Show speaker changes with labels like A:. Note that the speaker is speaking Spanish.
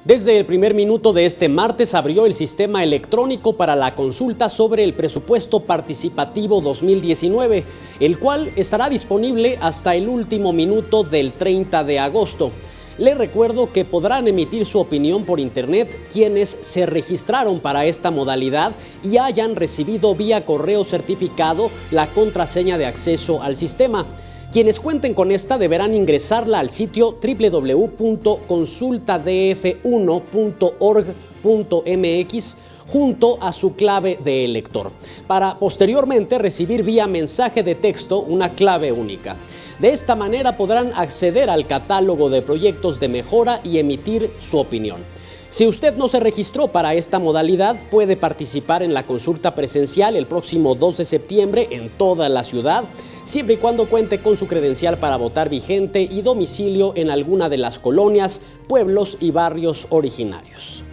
A: Desde el primer minuto de este martes abrió el sistema electrónico para la consulta sobre el presupuesto participativo 2019, el cual estará disponible hasta el último minuto del 30 de agosto. Les recuerdo que podrán emitir su opinión por internet quienes se registraron para esta modalidad y hayan recibido vía correo certificado la contraseña de acceso al sistema. Quienes cuenten con esta deberán ingresarla al sitio www.consultadf1.org.mx junto a su clave de elector, para posteriormente recibir vía mensaje de texto una clave única. De esta manera podrán acceder al catálogo de proyectos de mejora y emitir su opinión. Si usted no se registró para esta modalidad, puede participar en la consulta presencial el próximo 2 de septiembre en toda la ciudad, siempre y cuando cuente con su credencial para votar vigente y domicilio en alguna de las colonias, pueblos y barrios originarios.